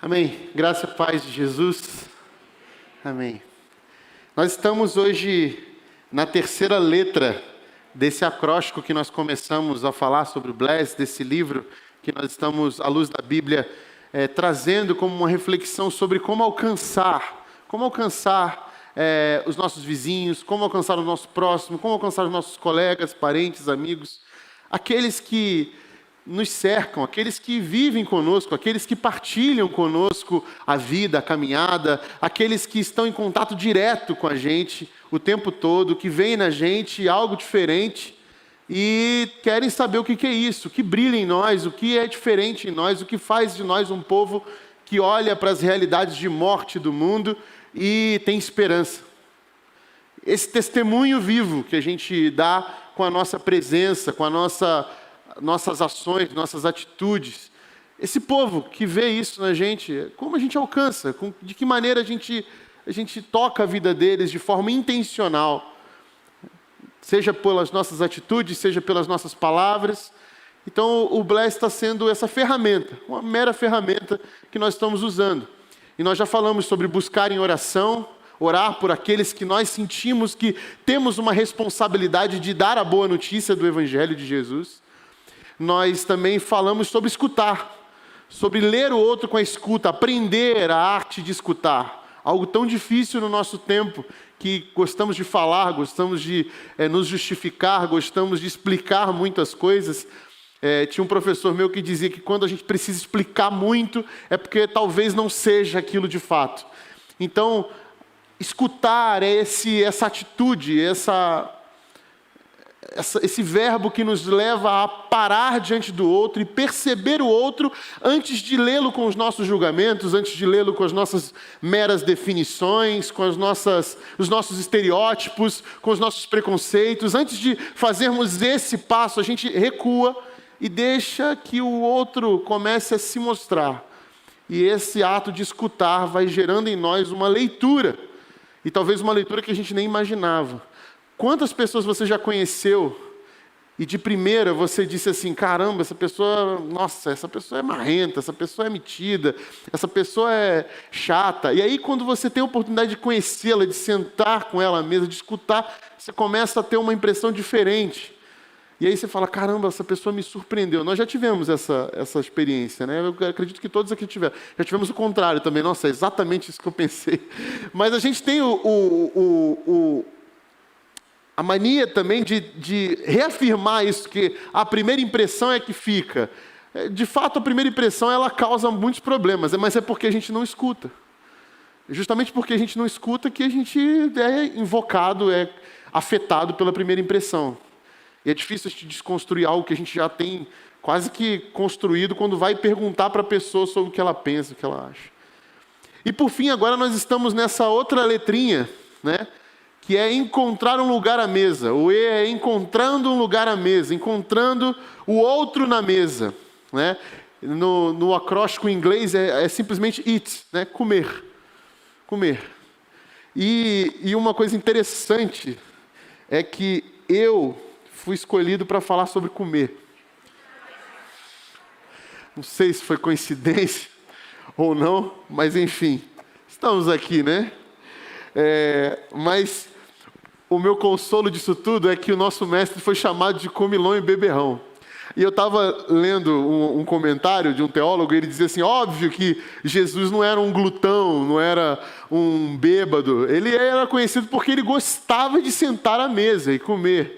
Amém. Graça e paz de Jesus. Amém. Nós estamos hoje na terceira letra desse acróstico que nós começamos a falar sobre o Bless, desse livro que nós estamos, à luz da Bíblia, trazendo como uma reflexão sobre como alcançar os nossos vizinhos, como alcançar o nosso próximo, como alcançar os nossos colegas, parentes, amigos, aqueles que nos cercam, aqueles que vivem conosco, aqueles que partilham conosco a vida, a caminhada, aqueles que estão em contato direto com a gente o tempo todo, que veem na gente algo diferente e querem saber o que é isso, o que brilha em nós, o que é diferente em nós, o que faz de nós um povo que olha para as realidades de morte do mundo e tem esperança. Esse testemunho vivo que a gente dá com a nossa presença, com a nossas ações, nossas atitudes. Esse povo que vê isso na gente, como a gente alcança, de que maneira a gente toca a vida deles de forma intencional, seja pelas nossas atitudes, seja pelas nossas palavras. Então o Bless está sendo essa ferramenta, uma mera ferramenta que nós estamos usando. E nós já falamos sobre buscar em oração, orar por aqueles que nós sentimos que temos uma responsabilidade de dar a boa notícia do Evangelho de Jesus. Nós também falamos sobre escutar, sobre ler o outro com a escuta, aprender a arte de escutar. Algo tão difícil no nosso tempo, que gostamos de falar, gostamos de nos justificar, gostamos de explicar muitas coisas. Tinha um professor meu que dizia que quando a gente precisa explicar muito, é porque talvez não seja aquilo de fato. Então, escutar é essa atitude, esse verbo que nos leva a parar diante do outro e perceber o outro antes de lê-lo com os nossos julgamentos, antes de lê-lo com as nossas meras definições, com os nossos estereótipos, com os nossos preconceitos. Antes de fazermos esse passo, a gente recua e deixa que o outro comece a se mostrar. E esse ato de escutar vai gerando em nós uma leitura, e talvez uma leitura que a gente nem imaginava. Quantas pessoas você já conheceu e de primeira você disse assim, caramba, essa pessoa é marrenta, essa pessoa é metida, essa pessoa é chata. E aí quando você tem a oportunidade de conhecê-la, de sentar com ela à mesa, de escutar, você começa a ter uma impressão diferente. E aí você fala, caramba, essa pessoa me surpreendeu. Nós já tivemos essa experiência, né? Eu acredito que todos aqui tiveram. Já tivemos o contrário também. Nossa, é exatamente isso que eu pensei. Mas a gente tem a mania também de reafirmar isso, que a primeira impressão é que fica. De fato, a primeira impressão ela causa muitos problemas, mas é porque a gente não escuta. Justamente porque a gente não escuta que a gente é invocado, é afetado pela primeira impressão. E é difícil a gente desconstruir algo que a gente já tem quase que construído quando vai perguntar para a pessoa sobre o que ela pensa, o que ela acha. E por fim, agora nós estamos nessa outra letrinha, né? Que é encontrar um lugar à mesa. O E é encontrando um lugar à mesa, encontrando o outro na mesa, né? No acróstico em inglês é simplesmente eat, né? Comer. E uma coisa interessante é que eu fui escolhido para falar sobre comer. Não sei se foi coincidência ou não, mas enfim, estamos aqui, né? Mas o meu consolo disso tudo é que o nosso mestre foi chamado de comilão e beberrão. E eu estava lendo um comentário de um teólogo, e ele dizia assim, óbvio que Jesus não era um glutão, não era um bêbado, ele era conhecido porque ele gostava de sentar à mesa e comer.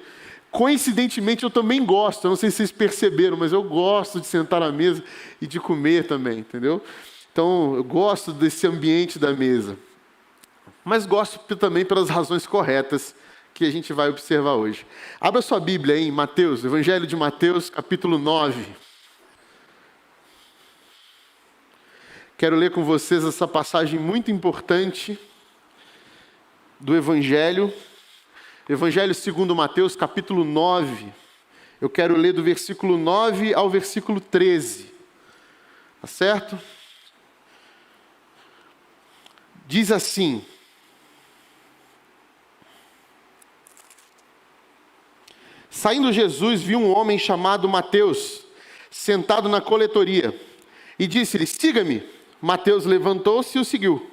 Coincidentemente, eu também gosto, eu não sei se vocês perceberam, mas eu gosto de sentar à mesa e de comer também, entendeu? Então, eu gosto desse ambiente da mesa. Mas gosto também pelas razões corretas que a gente vai observar hoje. Abra sua Bíblia aí em Mateus, Evangelho de Mateus, capítulo 9. Quero ler com vocês essa passagem muito importante do Evangelho segundo Mateus, capítulo 9. Eu quero ler do versículo 9 ao versículo 13. Tá certo? Diz assim: Saindo Jesus, viu um homem chamado Mateus, sentado na coletoria, e disse-lhe: siga-me. Mateus levantou-se e o seguiu.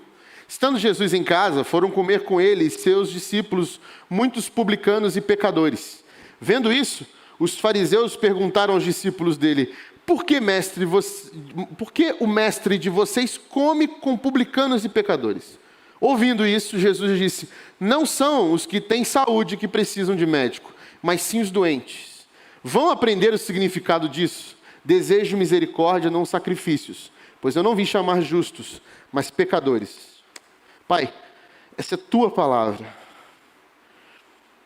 Estando Jesus em casa, foram comer com ele e seus discípulos muitos publicanos e pecadores. Vendo isso, os fariseus perguntaram aos discípulos dele: por que o mestre de vocês come com publicanos e pecadores? Ouvindo isso, Jesus disse: não são os que têm saúde que precisam de médico, mas sim os doentes. Vão aprender o significado disso. Desejo misericórdia, não sacrifícios, pois eu não vim chamar justos, mas pecadores. Pai, essa é a tua palavra.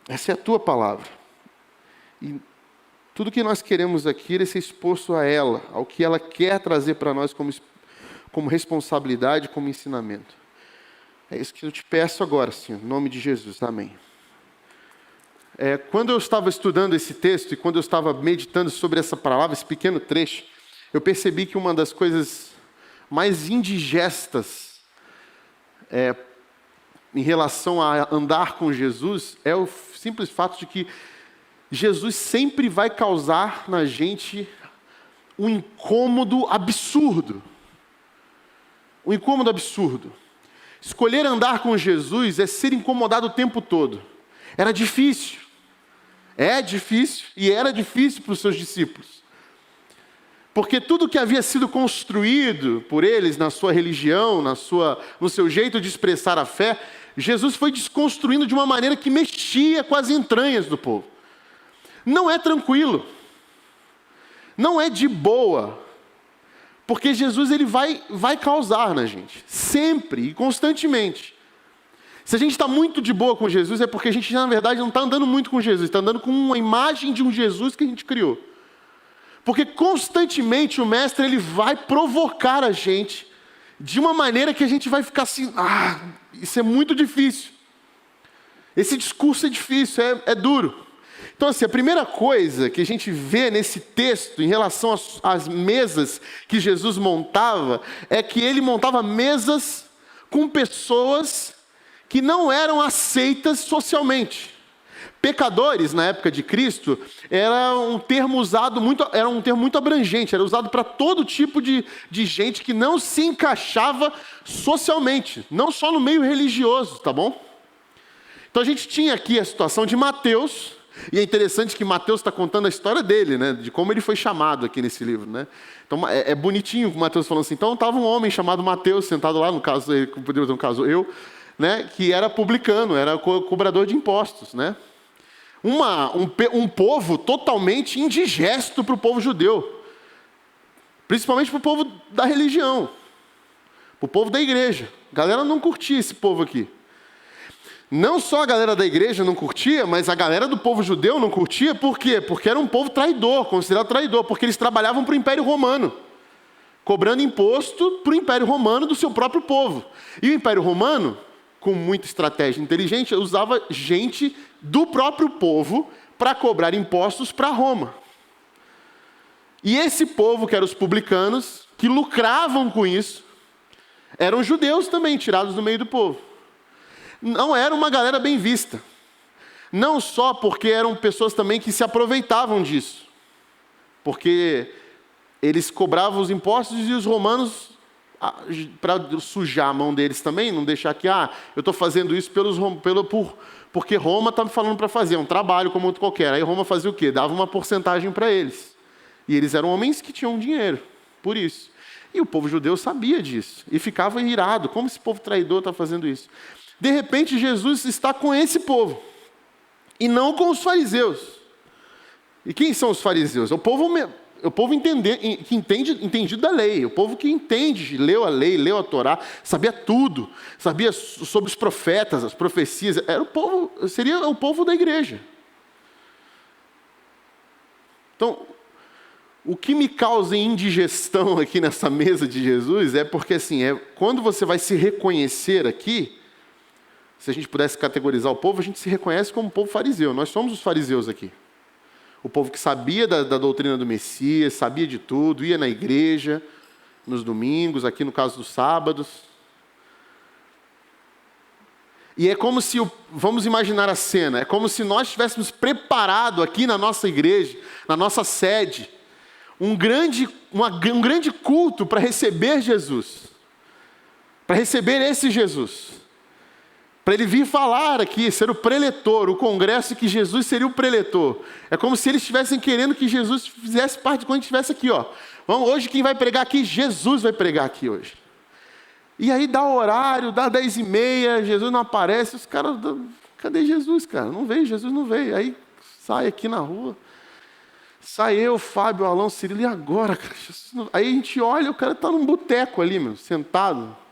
Essa é a tua palavra. E tudo que nós queremos aqui é ser exposto a ela, ao que ela quer trazer para nós como responsabilidade, como ensinamento. É isso que eu te peço agora, Senhor, em nome de Jesus. Amém. Quando eu estava estudando esse texto e quando eu estava meditando sobre essa palavra, esse pequeno trecho, eu percebi que uma das coisas mais indigestas em relação a andar com Jesus é o simples fato de que Jesus sempre vai causar na gente um incômodo absurdo. Um incômodo absurdo. Escolher andar com Jesus é ser incomodado o tempo todo. Era difícil. É difícil e era difícil para os seus discípulos. Porque tudo que havia sido construído por eles na sua religião, no seu jeito de expressar a fé, Jesus foi desconstruindo de uma maneira que mexia com as entranhas do povo. Não é tranquilo. Não é de boa. Porque Jesus ele vai causar na gente. Sempre e constantemente. Se a gente está muito de boa com Jesus, é porque a gente, na verdade, não está andando muito com Jesus. Está andando com uma imagem de um Jesus que a gente criou. Porque constantemente o mestre ele vai provocar a gente de uma maneira que a gente vai ficar assim, isso é muito difícil. Esse discurso é difícil, é duro. Então assim, a primeira coisa que a gente vê nesse texto em relação às mesas que Jesus montava, é que ele montava mesas com pessoas que não eram aceitas socialmente. Pecadores, na época de Cristo, era um termo muito abrangente, era usado para todo tipo de gente que não se encaixava socialmente, não só no meio religioso, tá bom? Então a gente tinha aqui a situação de Mateus, e é interessante que Mateus está contando a história dele, né, de como ele foi chamado aqui nesse livro, né? Então é bonitinho que Mateus falando assim, então estava um homem chamado Mateus sentado lá, no caso eu, né, que era publicano, era cobrador de impostos, né? Um povo totalmente indigesto para o povo judeu, principalmente para o povo da religião, para o povo da igreja. A galera não curtia esse povo aqui. Não só a galera da igreja não curtia, mas a galera do povo judeu não curtia, por quê? Porque era um povo traidor, considerado traidor, porque eles trabalhavam para o Império Romano, cobrando imposto para o Império Romano do seu próprio povo. E o Império Romano, com muita estratégia inteligente, usava gente do próprio povo para cobrar impostos para Roma. E esse povo, que eram os publicanos, que lucravam com isso, eram judeus também, tirados do meio do povo. Não era uma galera bem vista. Não só porque eram pessoas também que se aproveitavam disso. Porque eles cobravam os impostos e os romanos, para sujar a mão deles também, não deixar que, eu estou fazendo isso porque Roma está me falando para fazer, é um trabalho como outro qualquer. Aí Roma fazia o quê? Dava uma porcentagem para eles. E eles eram homens que tinham dinheiro, por isso. E o povo judeu sabia disso, e ficava irado, como esse povo traidor está fazendo isso? De repente Jesus está com esse povo, e não com os fariseus. E quem são os fariseus? O povo entendido da lei, o povo que entende, leu a lei, leu a Torá, sabia tudo, sabia sobre os profetas, as profecias, seria o povo da igreja. Então, o que me causa indigestão aqui nessa mesa de Jesus é porque assim, quando você vai se reconhecer aqui, se a gente pudesse categorizar o povo, a gente se reconhece como povo fariseu, nós somos os fariseus aqui. O povo que sabia da doutrina do Messias, sabia de tudo, ia na igreja, nos domingos, aqui no caso dos sábados. E é como se, vamos imaginar a cena, é como se nós tivéssemos preparado aqui na nossa igreja, na nossa sede, um grande culto para receber Jesus. para receber esse Jesus. Para ele vir falar aqui, ser o preletor, o congresso que Jesus seria o preletor. É como se eles estivessem querendo que Jesus fizesse parte de quando a gente estivesse aqui, ó. Vamos, hoje quem vai pregar aqui? Jesus vai pregar aqui hoje. E aí dá o horário, dá 10h30, Jesus não aparece, os caras, cadê Jesus, cara? Não veio, Jesus não veio. Aí sai aqui na rua, sai eu, Fábio, Alão, Cirilo, e agora, cara? Aí a gente olha, o cara está num boteco ali, meu, sentado.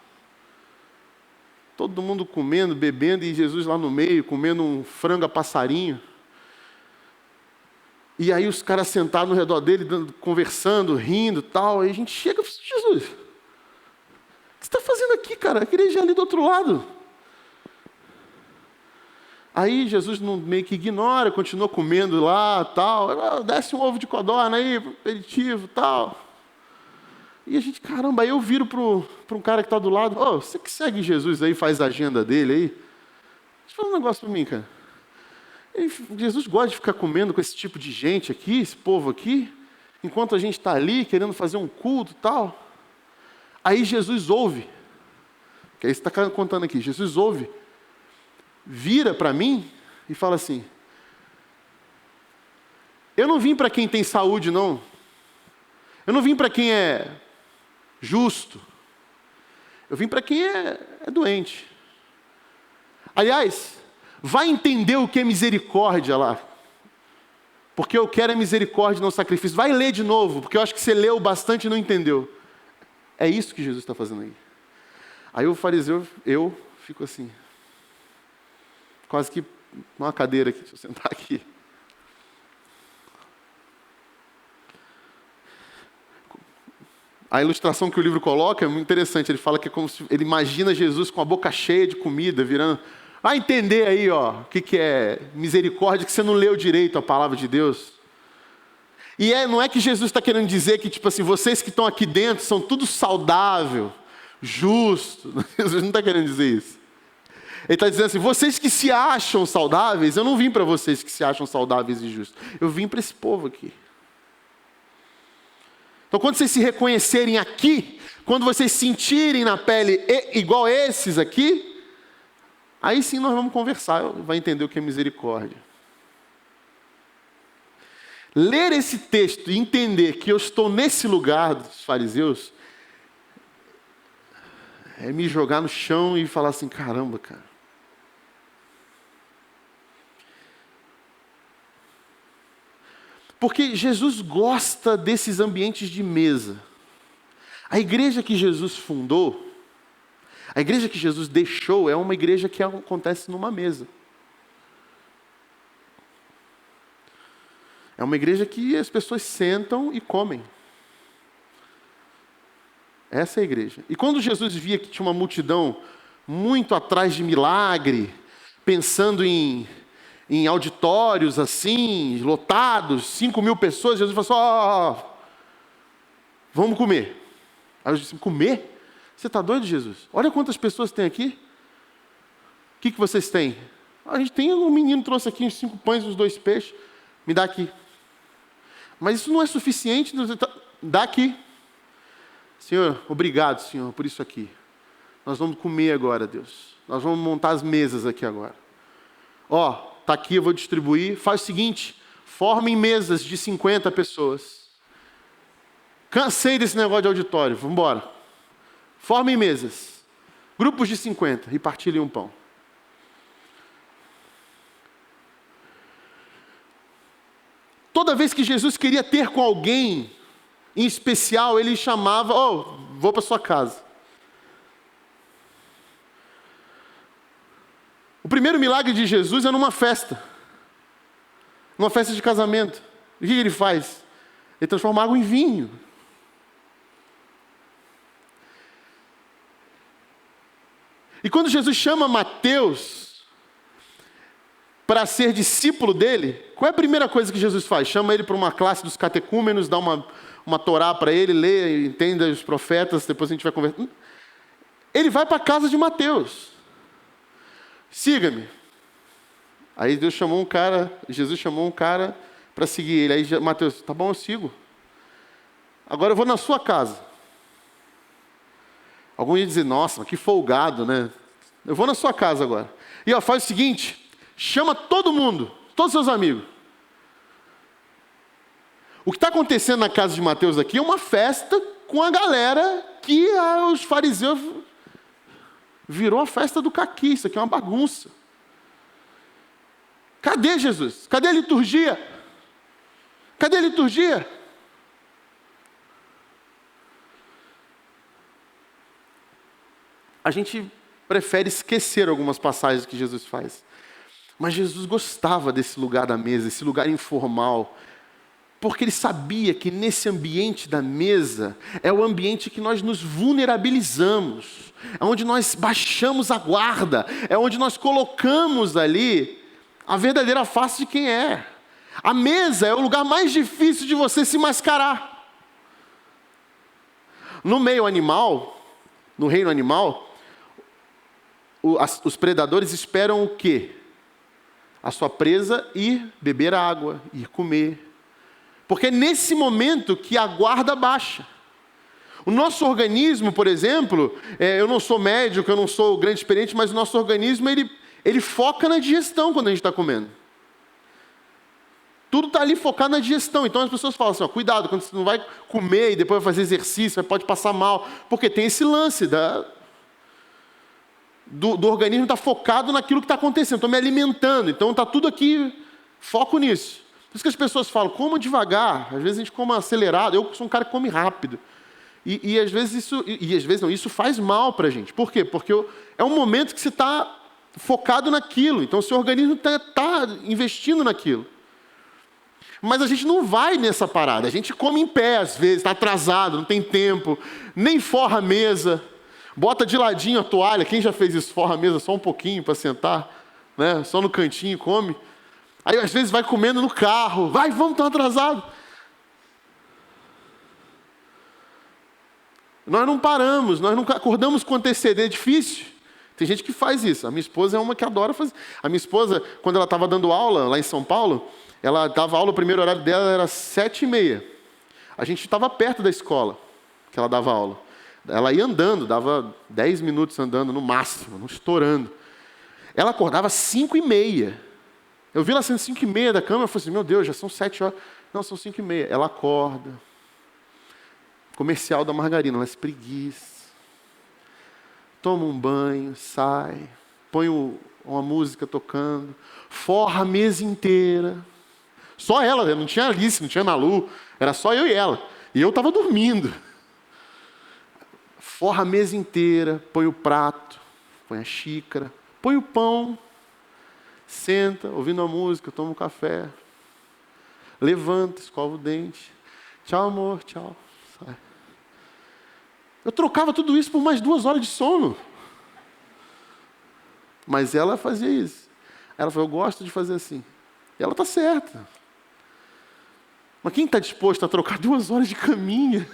Todo mundo comendo, bebendo, e Jesus lá no meio, comendo um frango a passarinho. E aí os caras sentados no redor dele, conversando, rindo e tal. Aí a gente chega e fala, Jesus, o que você está fazendo aqui, cara? A igreja é ali do outro lado. Aí Jesus meio que ignora, continua comendo lá, tal. Desce um ovo de codorna aí, aperitivo, tal. E a gente, caramba, aí eu viro para um cara que está do lado, você que segue Jesus aí, faz a agenda dele aí. Deixa eu falar um negócio para mim, cara. Jesus gosta de ficar comendo com esse tipo de gente aqui, esse povo aqui, enquanto a gente está ali querendo fazer um culto e tal. Aí Jesus ouve, que aí você está contando aqui, Jesus ouve, vira para mim e fala assim, eu não vim para quem tem saúde, não. Eu não vim para quem é justo. Eu vim para quem é doente. Aliás, vai entender o que é misericórdia lá. Porque eu quero é misericórdia, não sacrifício. Vai ler de novo, porque eu acho que você leu bastante e não entendeu. É isso que Jesus está fazendo aí. Aí o fariseu, eu fico assim, quase que numa cadeira aqui, deixa eu sentar aqui. A ilustração que o livro coloca é muito interessante. Ele fala que é como se ele imagina Jesus com a boca cheia de comida, virando. Vai entender aí, ó, o que é misericórdia, que você não leu direito a palavra de Deus. E não é que Jesus está querendo dizer que, tipo assim, vocês que estão aqui dentro são tudo saudável, justo. Jesus não está querendo dizer isso. Ele está dizendo assim, vocês que se acham saudáveis, eu não vim para vocês que se acham saudáveis e justos. Eu vim para esse povo aqui. Então, quando vocês se reconhecerem aqui, quando vocês sentirem na pele igual esses aqui, aí sim nós vamos conversar, vai entender o que é misericórdia. Ler esse texto e entender que eu estou nesse lugar dos fariseus, é me jogar no chão e falar assim, caramba, cara. Porque Jesus gosta desses ambientes de mesa. A igreja que Jesus fundou, a igreja que Jesus deixou, é uma igreja que acontece numa mesa. É uma igreja que as pessoas sentam e comem. Essa é a igreja. E quando Jesus via que tinha uma multidão muito atrás de milagre, pensando em auditórios assim, lotados, 5.000 pessoas, Jesus falou assim, vamos comer. Aí eu disse, comer? Você está doido, Jesus? Olha quantas pessoas tem aqui. O que vocês têm? A gente tem, um menino trouxe aqui uns 5 pães e uns 2 peixes. Me dá aqui. Mas isso não é suficiente, dá aqui. Senhor, obrigado, Senhor, por isso aqui. Nós vamos comer agora, Deus. Nós vamos montar as mesas aqui agora. Está aqui, eu vou distribuir. Faz o seguinte, formem mesas de 50 pessoas. Cansei desse negócio de auditório, vamos embora. Formem mesas. Grupos de 50 e partilhem um pão. Toda vez que Jesus queria ter com alguém em especial, ele chamava, vou para sua casa. O primeiro milagre de Jesus é numa festa de casamento. O que ele faz? Ele transforma água em vinho. E quando Jesus chama Mateus para ser discípulo dele, qual é a primeira coisa que Jesus faz? Chama ele para uma classe dos catecúmenos, dá uma torá para ele, lê, entenda os profetas, depois a gente vai conversar. Ele vai para a casa de Mateus. Siga-me. Aí Jesus chamou um cara para seguir ele. Aí Mateus, tá bom, eu sigo. Agora eu vou na sua casa. Alguns iam dizer, nossa, que folgado, né? Eu vou na sua casa agora. E ó, faz o seguinte, chama todo mundo, todos os seus amigos. O que está acontecendo na casa de Mateus aqui é uma festa com a galera que os fariseus virou a festa do caqui, isso aqui é uma bagunça. Cadê Jesus? Cadê a liturgia? Cadê a liturgia? A gente prefere esquecer algumas passagens que Jesus faz. Mas Jesus gostava desse lugar da mesa, esse lugar informal, porque ele sabia que nesse ambiente da mesa é o ambiente que nós nos vulnerabilizamos, é onde nós baixamos a guarda, é onde nós colocamos ali a verdadeira face de quem é. A mesa é o lugar mais difícil de você se mascarar. No meio animal, no reino animal, os predadores esperam o quê? A sua presa ir beber água, ir comer. Porque é nesse momento que a guarda baixa. O nosso organismo, por exemplo, eu não sou médico, eu não sou grande experiente, mas o nosso organismo, ele foca na digestão quando a gente está comendo. Tudo está ali focado na digestão. Então as pessoas falam assim, ó, cuidado, quando você não vai comer e depois vai fazer exercício, pode passar mal. Porque tem esse lance do organismo estar focado naquilo que está acontecendo. Estou me alimentando, então está tudo aqui, foco nisso. Por isso que as pessoas falam, coma devagar. Às vezes a gente come acelerado. Eu sou um cara que come rápido. E às vezes isso faz mal para a gente. Por quê? Porque é um momento que você está focado naquilo. Então o seu organismo está investindo naquilo. Mas a gente não vai nessa parada. A gente come em pé às vezes, está atrasado, não tem tempo. Nem forra a mesa. Bota de ladinho a toalha. Quem já fez isso? Forra a mesa só um pouquinho para sentar, né? Só no cantinho come. Aí às vezes vai comendo no carro. Vamos, estão atrasados. Nós não paramos, nós não acordamos com antecedência. É difícil. Tem gente que faz isso. A minha esposa é uma que adora fazer. A minha esposa, quando ela estava dando aula lá em São Paulo, ela dava aula, o primeiro horário dela era 7h30. A gente estava perto da escola que ela dava aula. Ela ia andando, dava 10 minutos andando no máximo, não estourando. Ela acordava 5h30. Eu vi ela sendo 5h30 da cama, eu falei assim, meu Deus, já são 7 horas. Não, são 5h30. Ela acorda. Comercial da margarina, ela espreguiça. Toma um banho, sai. Põe uma música tocando. Forra a mesa inteira. Só ela, não tinha Alice, não tinha Nalu. Era só eu e ela. E eu estava dormindo. Forra a mesa inteira, põe o prato, põe a xícara, põe o pão, senta, ouvindo a música, toma um café, levanta, escova o dente, tchau amor, tchau, sai. Eu trocava tudo isso por mais 2 horas de sono. Mas ela fazia isso. Ela falou, eu gosto de fazer assim. E ela está certa. Mas quem está disposto a trocar 2 horas de caminho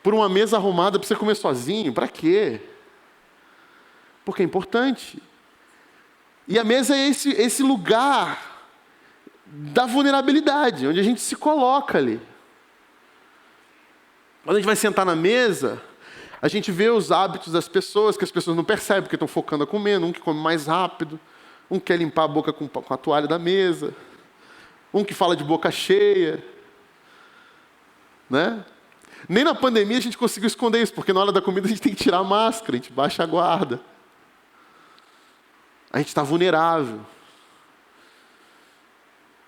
por uma mesa arrumada para você comer sozinho? Para quê? Porque é importante. E a mesa é esse lugar da vulnerabilidade, onde a gente se coloca ali. Quando a gente vai sentar na mesa, a gente vê os hábitos das pessoas, que as pessoas não percebem, porque estão focando a comer. Um que come mais rápido, um que quer limpar a boca com a toalha da mesa, um que fala de boca cheia, né? Nem na pandemia a gente conseguiu esconder isso, porque na hora da comida a gente tem que tirar a máscara, a gente baixa a guarda. A gente está vulnerável.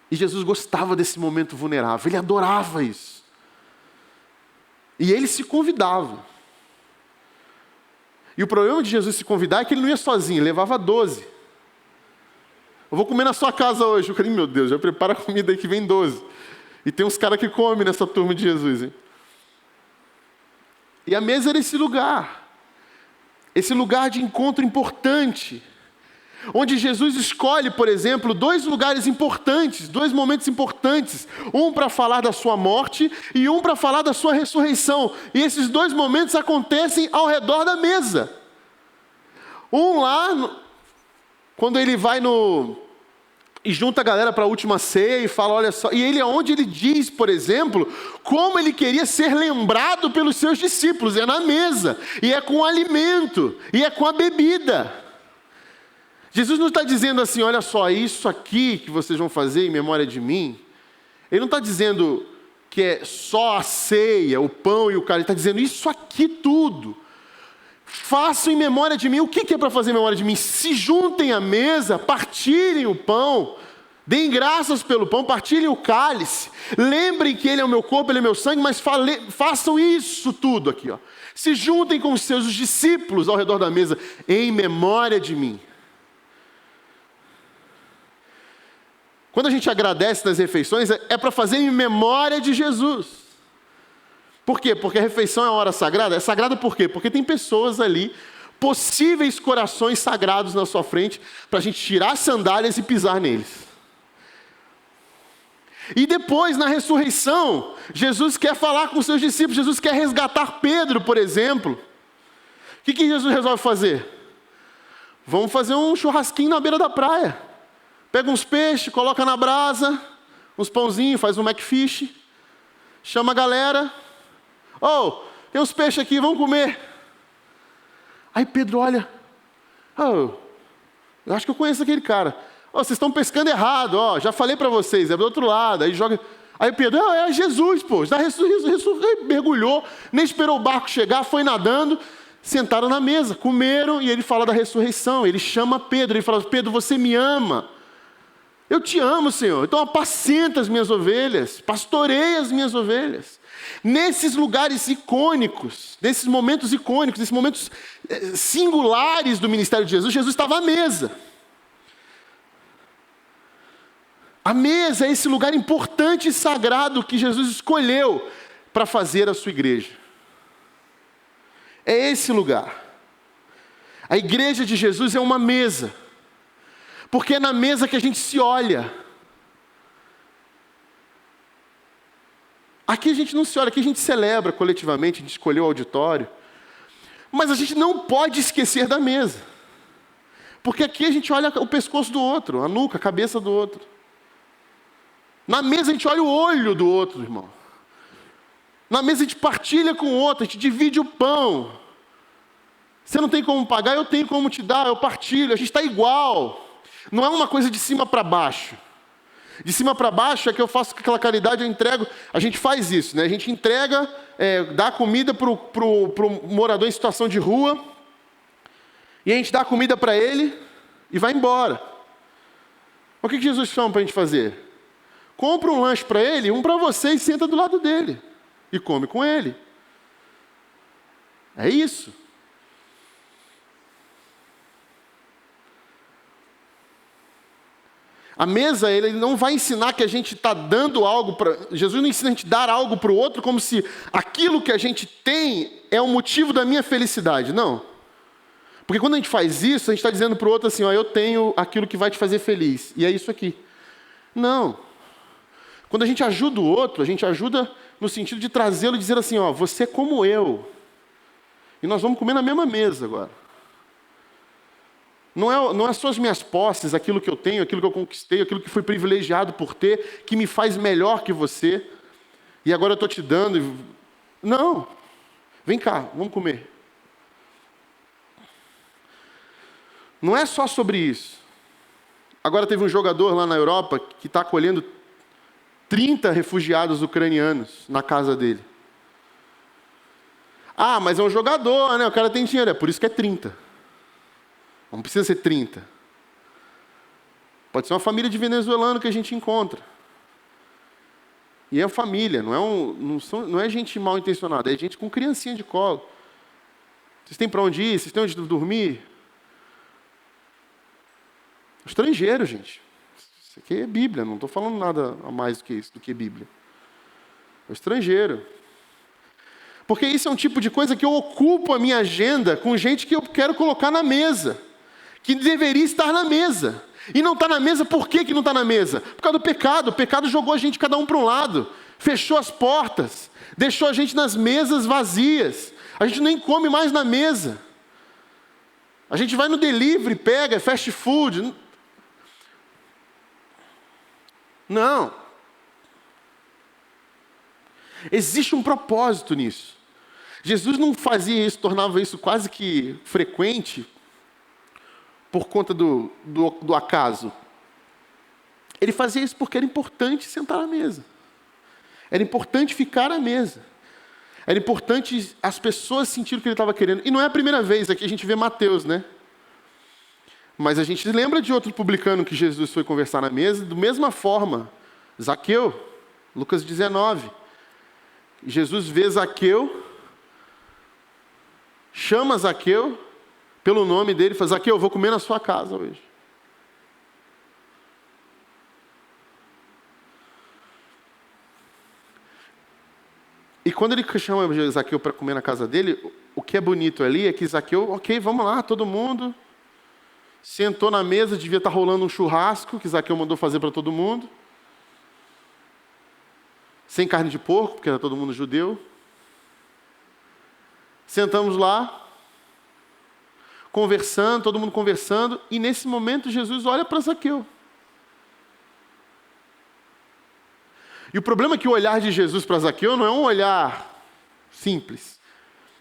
E Jesus gostava desse momento vulnerável, ele adorava isso. E ele se convidava. E o problema de Jesus se convidar é que ele não ia sozinho, ele levava 12. Eu vou comer na sua casa hoje. Eu falei, meu Deus, já prepara a comida aí que vem 12. E tem uns caras que comem nessa turma de Jesus, hein? E a mesa era esse lugar de encontro importante, onde Jesus escolhe, por exemplo, 2 lugares importantes, 2 momentos importantes, um para falar da sua morte e um para falar da sua ressurreição. E esses 2 momentos acontecem ao redor da mesa. Um lá, quando ele vai e junta a galera para a última ceia e fala, olha só, e ele é onde ele diz, por exemplo, como ele queria ser lembrado pelos seus discípulos, é na mesa, e é com o alimento, e é com a bebida. Jesus não está dizendo assim, olha só, isso aqui que vocês vão fazer em memória de mim, ele não está dizendo que é só a ceia, o pão e o cálice, ele está dizendo isso aqui tudo. Façam em memória de mim. O que é para fazer em memória de mim? Se juntem à mesa, partilhem o pão, deem graças pelo pão, partilhem o cálice. Lembrem que ele é o meu corpo, ele é o meu sangue, mas façam isso tudo aqui. Ó. Se juntem com os seus discípulos ao redor da mesa, em memória de mim. Quando a gente agradece nas refeições, é para fazer em memória de Jesus. Por quê? Porque a refeição é uma hora sagrada? É sagrada por quê? Porque tem pessoas ali, possíveis corações sagrados na sua frente, para a gente tirar as sandálias e pisar neles. E depois, na ressurreição, Jesus quer falar com os seus discípulos, Jesus quer resgatar Pedro, por exemplo. O que Jesus resolve fazer? Vamos fazer um churrasquinho na beira da praia. Pega uns peixes, coloca na brasa, uns pãozinhos, faz um McFish, chama a galera. Tem uns peixes aqui, vamos comer. Aí Pedro olha, eu acho que eu conheço aquele cara. Vocês estão pescando errado, já falei para vocês, é do outro lado. Aí joga. Aí Pedro, é Jesus, pô, já mergulhou, nem esperou o barco chegar, foi nadando, sentaram na mesa, comeram, e ele fala da ressurreição. Ele chama Pedro, ele fala, Pedro, você me ama? Eu te amo, Senhor, então apacenta as minhas ovelhas, pastoreia as minhas ovelhas. Nesses lugares icônicos, nesses momentos icônicos, nesses momentos singulares do ministério de Jesus, Jesus estava à mesa. A mesa é esse lugar importante e sagrado que Jesus escolheu para fazer a sua igreja. É esse lugar. A igreja de Jesus é uma mesa. Porque é na mesa que a gente se olha. Aqui a gente não se olha, aqui a gente celebra coletivamente, a gente escolheu o auditório. Mas a gente não pode esquecer da mesa. Porque aqui a gente olha o pescoço do outro, a nuca, a cabeça do outro. Na mesa a gente olha o olho do outro, irmão. Na mesa a gente partilha com o outro, a gente divide o pão. Você não tem como pagar, eu tenho como te dar, eu partilho, a gente está igual. Não é uma coisa de cima para baixo. De cima para baixo é que eu faço aquela caridade, eu entrego. A gente faz isso, né? A gente entrega, dá comida para o morador em situação de rua. E a gente dá comida para ele e vai embora. O que Jesus chama para a gente fazer? Compra um lanche para ele, um para você e senta do lado dele. E come com ele. É isso. A mesa, ele não vai ensinar que a gente está dando algo para... Jesus não ensina a gente dar algo para o outro como se aquilo que a gente tem é o motivo da minha felicidade. Não. Porque quando a gente faz isso, a gente está dizendo para o outro assim, eu tenho aquilo que vai te fazer feliz. E é isso aqui. Não. Quando a gente ajuda o outro, a gente ajuda no sentido de trazê-lo e dizer assim, você é como eu. E nós vamos comer na mesma mesa agora. Não é só as minhas posses, aquilo que eu tenho, aquilo que eu conquistei, aquilo que fui privilegiado por ter, que me faz melhor que você. E agora eu estou te dando. Não. Vem cá, vamos comer. Não é só sobre isso. Agora teve um jogador lá na Europa que está acolhendo 30 refugiados ucranianos na casa dele. Mas é um jogador, né? O cara tem dinheiro, é por isso que é 30. Não precisa ser 30. Pode ser uma família de venezuelano que a gente encontra. E é família, não é gente mal intencionada, é gente com criancinha de colo. Vocês têm para onde ir? Vocês têm onde dormir? Estrangeiro, gente. Isso aqui é Bíblia, não estou falando nada a mais do que isso, do que Bíblia. É o estrangeiro. Porque isso é um tipo de coisa que eu ocupo a minha agenda com gente que eu quero colocar na mesa. Que deveria estar na mesa. E não está na mesa, por que não está na mesa? Por causa do pecado. O pecado jogou a gente cada um para um lado. Fechou as portas. Deixou a gente nas mesas vazias. A gente nem come mais na mesa. A gente vai no delivery, pega, fast food. Não. Existe um propósito nisso. Jesus não fazia isso, tornava isso quase que frequente por conta do acaso. Ele fazia isso porque era importante sentar à mesa. Era importante ficar à mesa. Era importante as pessoas sentirem o que ele estava querendo. E não é a primeira vez, aqui a gente vê Mateus, né? Mas a gente lembra de outro publicano que Jesus foi conversar na mesa, da mesma forma. Zaqueu, Lucas 19. Jesus vê Zaqueu, chama Zaqueu pelo nome dele e fala: Zaqueu, eu vou comer na sua casa hoje. E quando ele chama Zaqueu para comer na casa dele, o que é bonito ali é que Zaqueu, ok, vamos lá, todo mundo. Sentou na mesa, devia estar rolando um churrasco que Zaqueu mandou fazer para todo mundo. Sem carne de porco, porque era todo mundo judeu. Sentamos lá, conversando, todo mundo conversando, e nesse momento Jesus olha para Zaqueu. E o problema é que o olhar de Jesus para Zaqueu não é um olhar simples.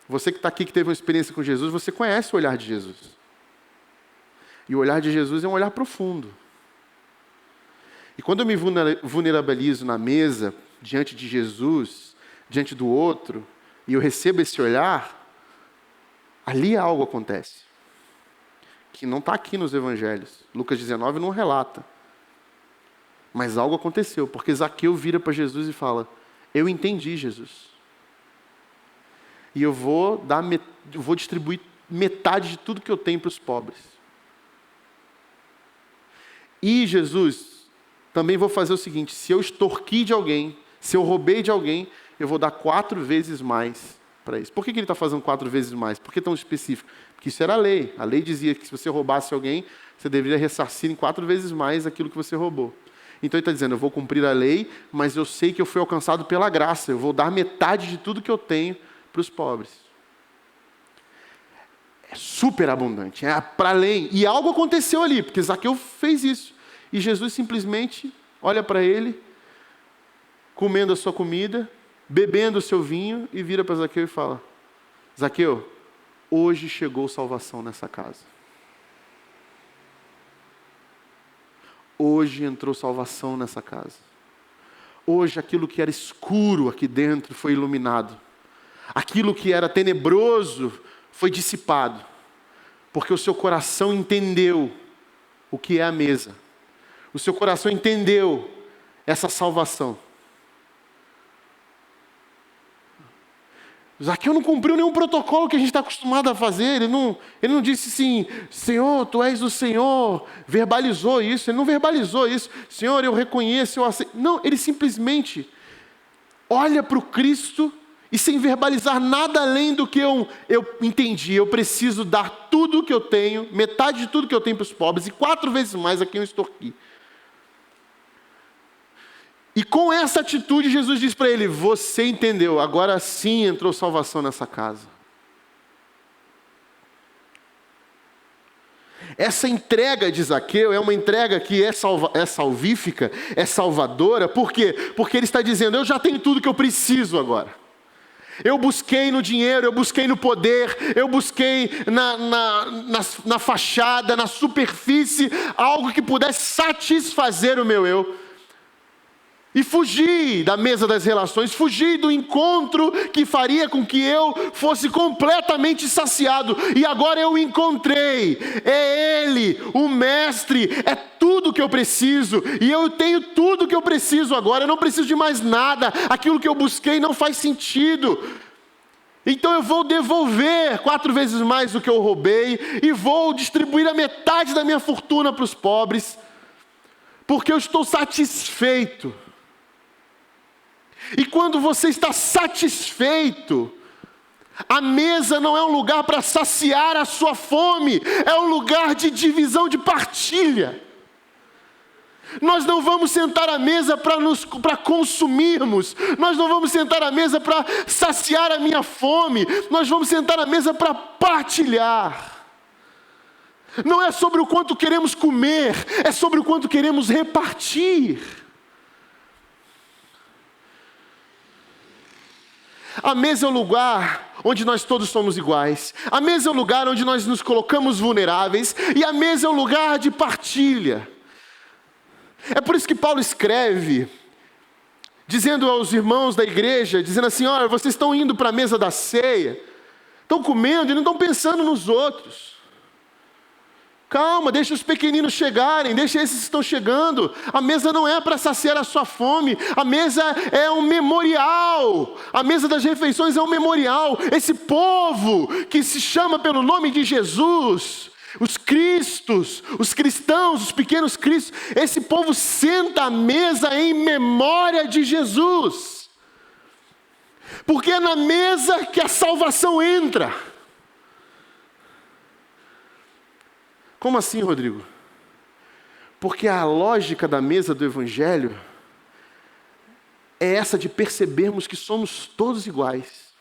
Você que está aqui, que teve uma experiência com Jesus, você conhece o olhar de Jesus. E o olhar de Jesus é um olhar profundo. E quando eu me vulnerabilizo na mesa, diante de Jesus, diante do outro, e eu recebo esse olhar, ali algo acontece. Que não está aqui nos evangelhos. Lucas 19 não relata. Mas algo aconteceu, porque Zaqueu vira para Jesus e fala: eu entendi, Jesus. E eu vou distribuir metade de tudo que eu tenho para os pobres. E Jesus, também vou fazer o seguinte: se eu extorqui de alguém, se eu roubei de alguém, eu vou dar 4 vezes mais para isso. Por que ele está fazendo 4 vezes mais? Por que tão específico? Porque isso era a lei. A lei dizia que se você roubasse alguém, você deveria ressarcir em 4 vezes mais aquilo que você roubou. Então ele está dizendo: eu vou cumprir a lei, mas eu sei que eu fui alcançado pela graça. Eu vou dar metade de tudo que eu tenho para os pobres. É super abundante, é para além. E algo aconteceu ali, porque Zaqueu fez isso. E Jesus simplesmente olha para ele, comendo a sua comida, bebendo o seu vinho, e vira para Zaqueu e fala: Zaqueu, hoje chegou salvação nessa casa. Hoje entrou salvação nessa casa. Hoje aquilo que era escuro aqui dentro foi iluminado. Aquilo que era tenebroso foi dissipado. Porque o seu coração entendeu o que é a mesa. O seu coração entendeu essa salvação. Zaqueu não cumpriu nenhum protocolo que a gente está acostumado a fazer. Ele não disse assim: Senhor, Tu és o Senhor. Verbalizou isso. Ele não verbalizou isso. Senhor, eu reconheço, eu aceito. Não, ele simplesmente olha para o Cristo e, sem verbalizar nada além do que eu entendi, eu preciso dar tudo que eu tenho, metade de tudo que eu tenho para os pobres, e 4 vezes mais a quem eu extorqui. E com essa atitude, Jesus diz para ele: você entendeu, agora sim entrou salvação nessa casa. Essa entrega de Zaqueu é uma entrega que é salvífica, é salvadora. Por quê? Porque ele está dizendo: eu já tenho tudo que eu preciso agora. Eu busquei no dinheiro, eu busquei no poder, eu busquei na fachada, na superfície, algo que pudesse satisfazer o meu eu. E fugi da mesa das relações, fugi do encontro que faria com que eu fosse completamente saciado. E agora eu o encontrei. É Ele, o Mestre, é tudo que eu preciso. E eu tenho tudo que eu preciso agora, eu não preciso de mais nada. Aquilo que eu busquei não faz sentido. Então eu vou devolver 4 vezes mais do que eu roubei e vou distribuir a metade da minha fortuna para os pobres, porque eu estou satisfeito. E quando você está satisfeito, a mesa não é um lugar para saciar a sua fome, é um lugar de divisão, de partilha. Nós não vamos sentar à mesa para consumirmos, nós não vamos sentar à mesa para saciar a minha fome, nós vamos sentar à mesa para partilhar. Não é sobre o quanto queremos comer, é sobre o quanto queremos repartir. A mesa é o lugar onde nós todos somos iguais. A mesa é o lugar onde nós nos colocamos vulneráveis. E a mesa é o lugar de partilha. É por isso que Paulo escreve, dizendo aos irmãos da igreja, dizendo assim: olha, vocês estão indo para a mesa da ceia, estão comendo e não estão pensando nos outros. Calma, deixa os pequeninos chegarem, deixa esses que estão chegando. A mesa não é para saciar a sua fome, a mesa é um memorial. A mesa das refeições é um memorial. Esse povo que se chama pelo nome de Jesus, os cristos, os cristãos, os pequenos cristos, esse povo senta à mesa em memória de Jesus. Porque é na mesa que a salvação entra. Como assim, Rodrigo? Porque a lógica da mesa do Evangelho é essa de percebermos que somos todos iguais,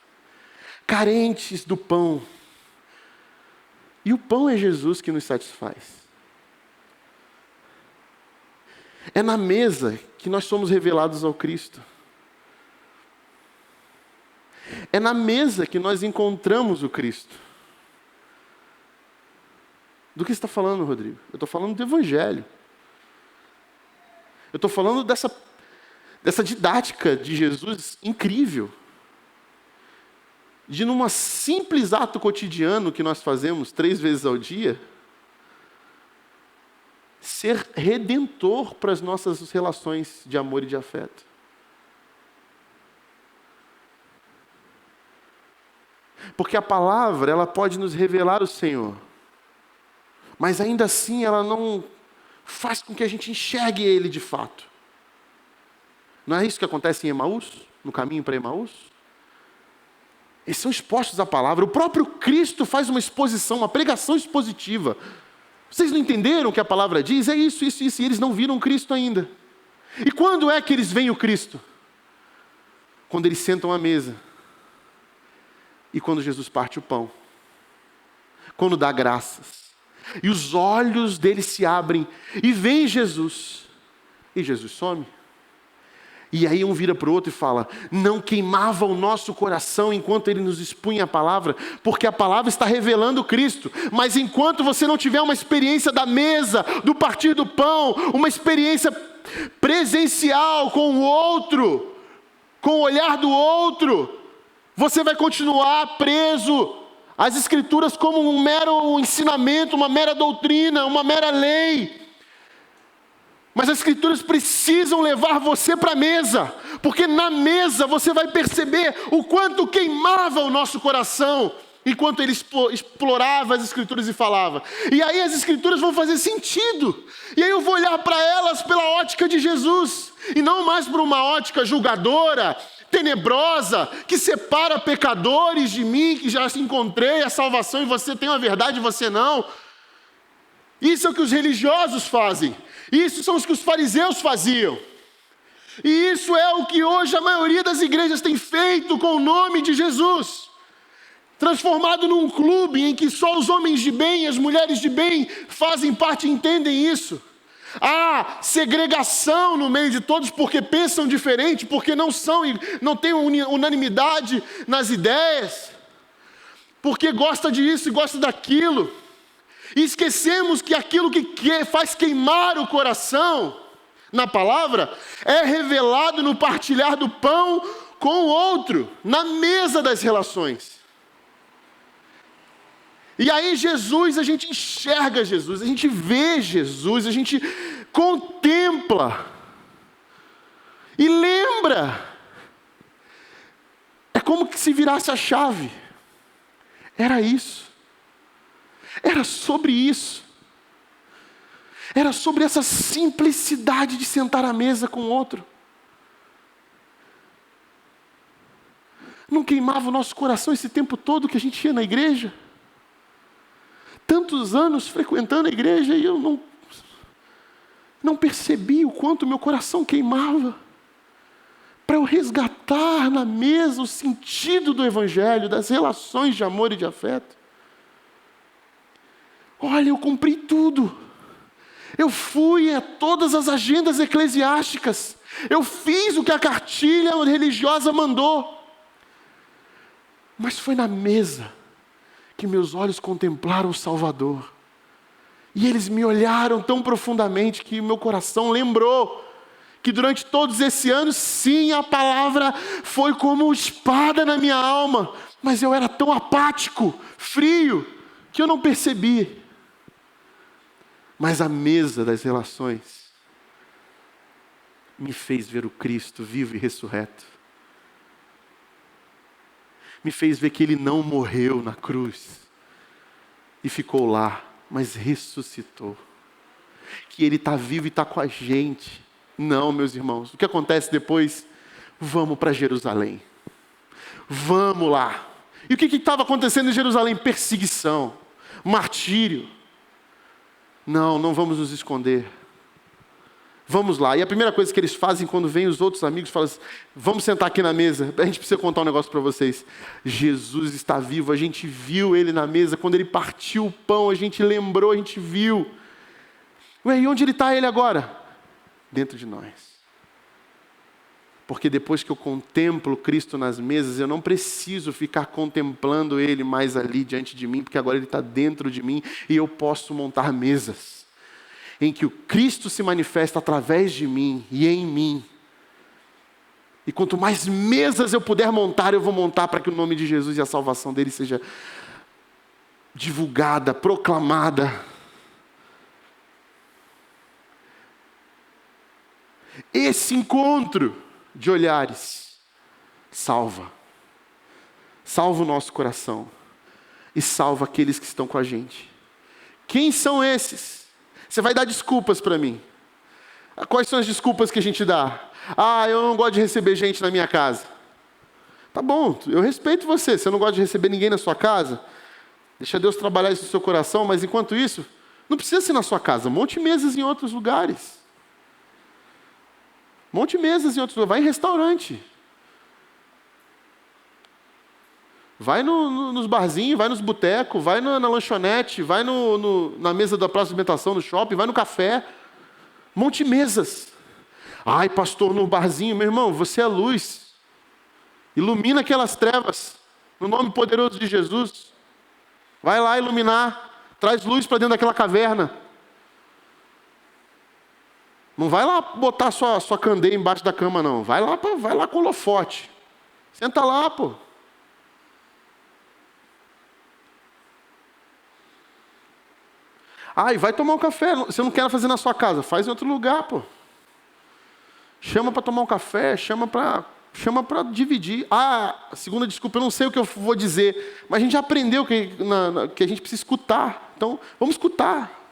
carentes do pão. E o pão é Jesus que nos satisfaz. É na mesa que nós somos revelados ao Cristo. É na mesa que nós encontramos o Cristo. Do que você está falando, Rodrigo? Eu estou falando do Evangelho. Eu estou falando dessa didática de Jesus incrível. De num simples ato cotidiano que nós fazemos 3 vezes ao dia, ser redentor para as nossas relações de amor e de afeto. Porque a palavra, ela pode nos revelar o Senhor, mas ainda assim ela não faz com que a gente enxergue Ele de fato. Não é isso que acontece em Emaús? No caminho para Emaús? Eles são expostos à palavra. O próprio Cristo faz uma exposição, uma pregação expositiva. Vocês não entenderam o que a palavra diz? É isso, isso, isso. E eles não viram Cristo ainda. E quando é que eles veem o Cristo? Quando eles sentam à mesa. E quando Jesus parte o pão. Quando dá graças. E os olhos deles se abrem e veem Jesus. E Jesus some. E aí um vira para o outro e fala: não queimava o nosso coração enquanto ele nos expunha a palavra, porque a palavra está revelando Cristo. Mas enquanto você não tiver uma experiência da mesa, do partir do pão, uma experiência presencial com o outro, com o olhar do outro, você vai continuar preso às Escrituras como um mero ensinamento, uma mera doutrina, uma mera lei. Mas as Escrituras precisam levar você para a mesa, porque na mesa você vai perceber o quanto queimava o nosso coração, enquanto ele explorava as Escrituras e falava. E aí as Escrituras vão fazer sentido, e aí eu vou olhar para elas pela ótica de Jesus, e não mais por uma ótica julgadora, tenebrosa, que separa pecadores de mim, que já encontrei a salvação e você tem a verdade e você não. Isso é o que os religiosos fazem. Isso são os que os fariseus faziam. E isso é o que hoje a maioria das igrejas tem feito com o nome de Jesus. Transformado num clube em que só os homens de bem e as mulheres de bem fazem parte e entendem isso. Há segregação no meio de todos porque pensam diferente, porque não têm unanimidade nas ideias, porque gosta disso e gosta daquilo. E esquecemos que aquilo que faz queimar o coração na palavra é revelado no partilhar do pão com o outro, na mesa das relações. E aí Jesus, a gente enxerga Jesus, a gente vê Jesus, a gente contempla e lembra. É como que se virasse a chave. Era isso. Era sobre isso. Era sobre essa simplicidade de sentar à mesa com o outro. Não queimava o nosso coração esse tempo todo que a gente ia na igreja? Tantos anos frequentando a igreja e eu não percebi o quanto meu coração queimava. Para eu resgatar na mesa o sentido do Evangelho, das relações de amor e de afeto. Olha, eu cumpri tudo. Eu fui a todas as agendas eclesiásticas. Eu fiz o que a cartilha religiosa mandou. Mas foi na mesa que meus olhos contemplaram o Salvador. E eles me olharam tão profundamente que meu coração lembrou que durante todos esses anos, sim, a palavra foi como espada na minha alma, mas eu era tão apático, frio, que eu não percebi. Mas a mesa das relações me fez ver o Cristo vivo e ressurreto. Me fez ver que Ele não morreu na cruz e ficou lá, mas ressuscitou. Que Ele está vivo e está com a gente. Não, meus irmãos, o que acontece depois? Vamos para Jerusalém. Vamos lá. E o que estava acontecendo em Jerusalém? Perseguição, martírio. Não vamos nos esconder. Vamos lá. E a primeira coisa que eles fazem quando vêm os outros amigos, falam assim, vamos sentar aqui na mesa. A gente precisa contar um negócio para vocês. Jesus está vivo, a gente viu Ele na mesa. Quando Ele partiu o pão, a gente lembrou, a gente viu. Ué, e onde Ele está Ele agora? Dentro de nós. Porque depois que eu contemplo Cristo nas mesas, eu não preciso ficar contemplando Ele mais ali diante de mim, porque agora Ele está dentro de mim e eu posso montar mesas em que o Cristo se manifesta através de mim e em mim. E quanto mais mesas eu puder montar, eu vou montar para que o nome de Jesus e a salvação dele seja divulgada, proclamada. Esse encontro de olhares salva o nosso coração e salva aqueles que estão com a gente. Quem são esses? Você vai dar desculpas para mim. Quais são as desculpas que a gente dá? Eu não gosto de receber gente na minha casa. Tá bom, eu respeito você. Você não gosta de receber ninguém na sua casa? Deixa Deus trabalhar isso no seu coração, mas enquanto isso, não precisa ser na sua casa. Monte mesas em outros lugares. Monte mesas em outros lugares. Vai em restaurante. Vai nos barzinhos, vai nos botecos, vai na lanchonete, vai na mesa da praça de alimentação, no shopping, vai no café. Monte mesas. Ai, pastor, no barzinho, meu irmão, você é luz. Ilumina aquelas trevas, no nome poderoso de Jesus. Vai lá iluminar, traz luz para dentro daquela caverna. Não vai lá botar sua candeia embaixo da cama, não. Vai lá com o holofote. Senta lá, pô. E vai tomar um café. Você não quer fazer na sua casa, faz em outro lugar, pô. Chama para tomar um café, chama para dividir. A segunda desculpa, eu não sei o que eu vou dizer, mas a gente já aprendeu que a gente precisa escutar. Então, vamos escutar.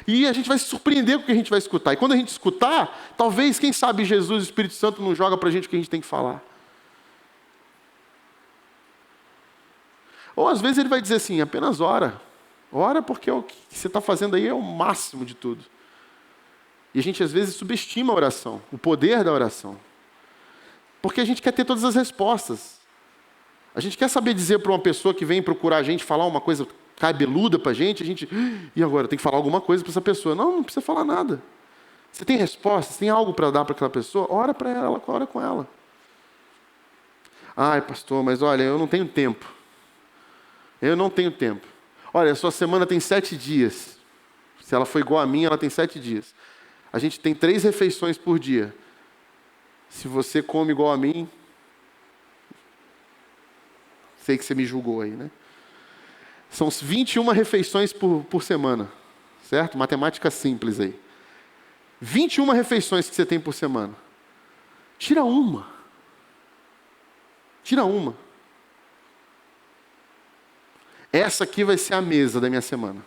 E a gente vai se surpreender com o que a gente vai escutar. E quando a gente escutar, talvez, quem sabe, Jesus, o Espírito Santo, não joga para a gente o que a gente tem que falar. Ou às vezes ele vai dizer assim, apenas ora. Ora porque o que você está fazendo aí é o máximo de tudo. E a gente às vezes subestima a oração, o poder da oração. Porque a gente quer ter todas as respostas. A gente quer saber dizer para uma pessoa que vem procurar a gente, falar uma coisa cabeluda para a gente, e agora, tem que falar alguma coisa para essa pessoa. Não precisa falar nada. Você tem resposta, você tem algo para dar para aquela pessoa? Ora para ela, ora com ela. Ai, pastor, mas olha, eu não tenho tempo. Eu não tenho tempo. Olha, a sua semana tem 7 dias. Se ela for igual a minha, ela tem 7 dias. A gente tem 3 refeições por dia. Se você come igual a mim, sei que você me julgou aí, né? São 21 refeições por semana, certo? Matemática simples aí. 21 refeições que você tem por semana. Tira uma. Tira uma. Essa aqui vai ser a mesa da minha semana.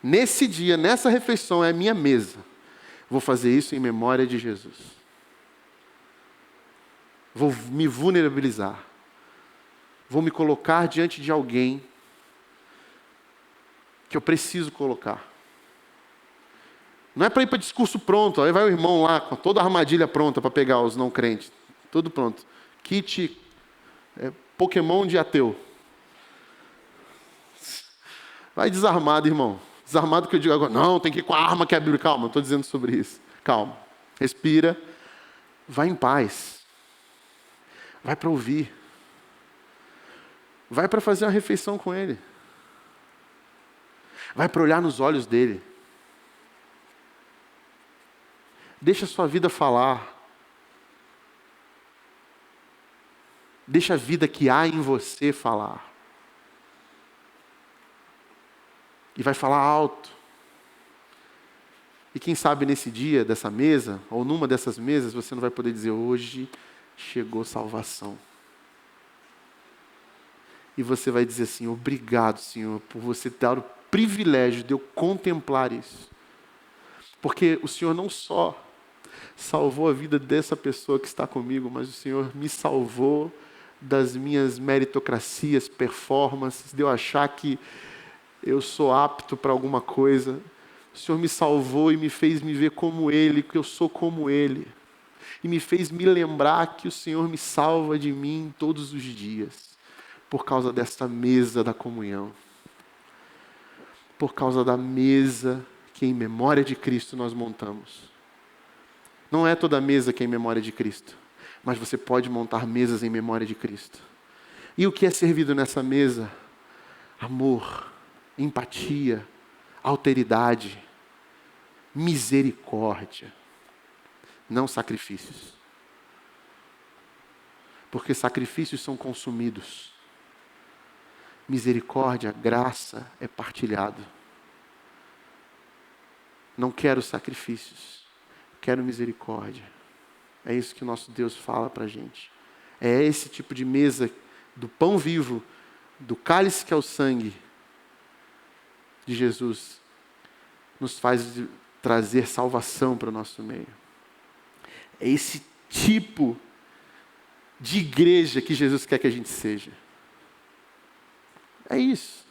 Nesse dia, nessa refeição, é a minha mesa. Vou fazer isso em memória de Jesus. Vou me vulnerabilizar. Vou me colocar diante de alguém que eu preciso colocar. Não é para ir para discurso pronto. Aí vai o irmão lá com toda a armadilha pronta para pegar os não crentes. Tudo pronto. Kit Pokémon de ateu. Vai desarmado, irmão. Desarmado que eu digo agora, não, tem que ir com a arma que é a Bíblia. Calma, não estou dizendo sobre isso. Calma. Respira. Vai em paz. Vai para ouvir. Vai para fazer uma refeição com Ele. Vai para olhar nos olhos dele. Deixa a sua vida falar. Deixa a vida que há em você falar. E vai falar alto. E quem sabe nesse dia dessa mesa, ou numa dessas mesas, você não vai poder dizer: hoje chegou salvação. E você vai dizer assim: obrigado, Senhor, por você dar o privilégio de eu contemplar isso. Porque o Senhor não só salvou a vida dessa pessoa que está comigo, mas o Senhor me salvou das minhas meritocracias, performances, de eu achar que eu sou apto para alguma coisa. O Senhor me salvou e me fez me ver como Ele, que eu sou como Ele. E me fez me lembrar que o Senhor me salva de mim todos os dias, por causa desta mesa da comunhão. Por causa da mesa que em memória de Cristo nós montamos. Não é toda mesa que é em memória de Cristo, mas você pode montar mesas em memória de Cristo. E o que é servido nessa mesa? Amor, empatia, alteridade, misericórdia, não sacrifícios. Porque sacrifícios são consumidos. Misericórdia, graça é partilhado. Não quero sacrifícios, quero misericórdia. É isso que o nosso Deus fala para a gente. É esse tipo de mesa do pão vivo, do cálice que é o sangue de Jesus, nos faz trazer salvação para o nosso meio. É esse tipo de igreja que Jesus quer que a gente seja. É isso.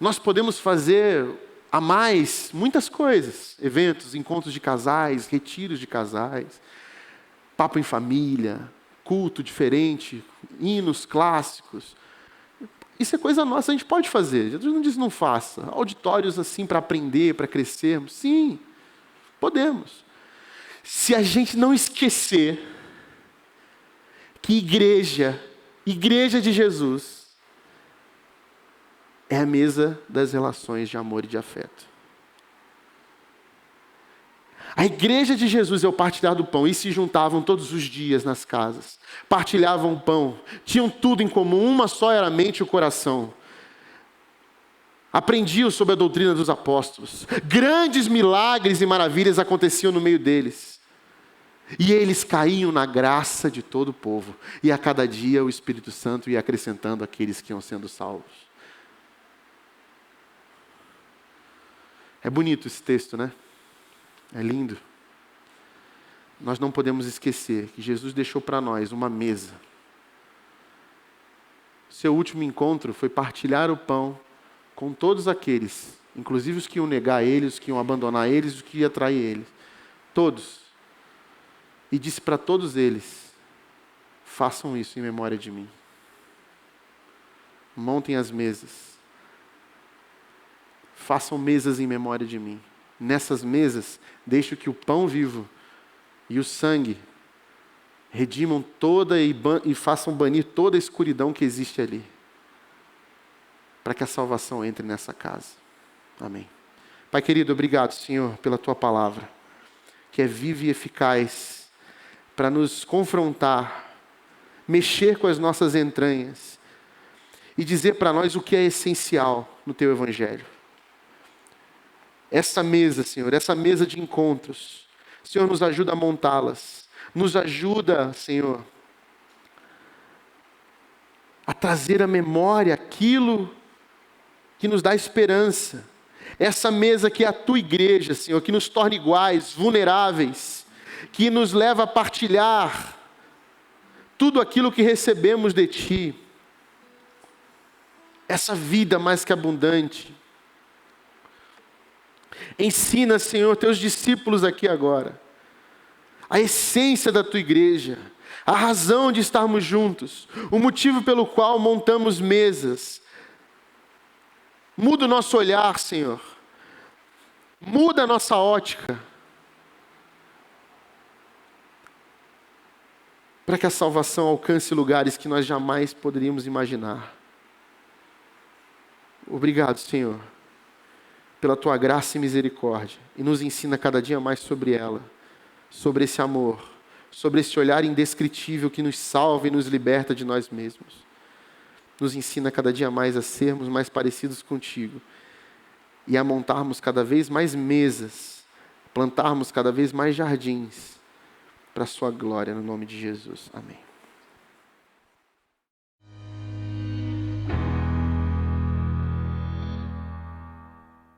Nós podemos fazer a mais muitas coisas. Eventos, encontros de casais, retiros de casais, papo em família, culto diferente, hinos clássicos. Isso é coisa nossa, a gente pode fazer. Jesus não diz não faça. Auditórios assim para aprender, para crescermos. Sim, podemos. Se a gente não esquecer que igreja de Jesus é a mesa das relações de amor e de afeto. A igreja de Jesus é o partilhar do pão. E se juntavam todos os dias nas casas. Partilhavam o pão. Tinham tudo em comum. Uma só era a mente e o coração. Aprendiam sobre a doutrina dos apóstolos. Grandes milagres e maravilhas aconteciam no meio deles. E eles caíam na graça de todo o povo. E a cada dia o Espírito Santo ia acrescentando aqueles que iam sendo salvos. É bonito esse texto, né? É lindo. Nós não podemos esquecer que Jesus deixou para nós uma mesa. Seu último encontro foi partilhar o pão com todos aqueles, inclusive os que iam negar ele, os que iam abandonar eles, os que iam trair eles. Todos. E disse para todos eles: façam isso em memória de mim. Montem as mesas. Façam mesas em memória de mim. Nessas mesas, deixo que o pão vivo e o sangue redimam toda e façam banir toda a escuridão que existe ali. Para que a salvação entre nessa casa. Amém. Pai querido, obrigado, Senhor, pela Tua palavra, que é viva e eficaz para nos confrontar, mexer com as nossas entranhas e dizer para nós o que é essencial no Teu Evangelho. Essa mesa, Senhor, essa mesa de encontros, Senhor, nos ajuda a montá-las. Nos ajuda, Senhor, a trazer à memória aquilo que nos dá esperança. Essa mesa que é a Tua igreja, Senhor, que nos torna iguais, vulneráveis, que nos leva a partilhar tudo aquilo que recebemos de Ti. Essa vida mais que abundante. Ensina, Senhor, Teus discípulos aqui agora, a essência da Tua igreja, a razão de estarmos juntos, o motivo pelo qual montamos mesas. Muda o nosso olhar, Senhor. Muda a nossa ótica. para que a salvação alcance lugares que nós jamais poderíamos imaginar. Obrigado, Senhor, pela tua graça e misericórdia, e nos ensina cada dia mais sobre ela, sobre esse amor, sobre esse olhar indescritível que nos salva e nos liberta de nós mesmos. Nos ensina cada dia mais a sermos mais parecidos contigo e a montarmos cada vez mais mesas, plantarmos cada vez mais jardins para a sua glória, no nome de Jesus. Amém.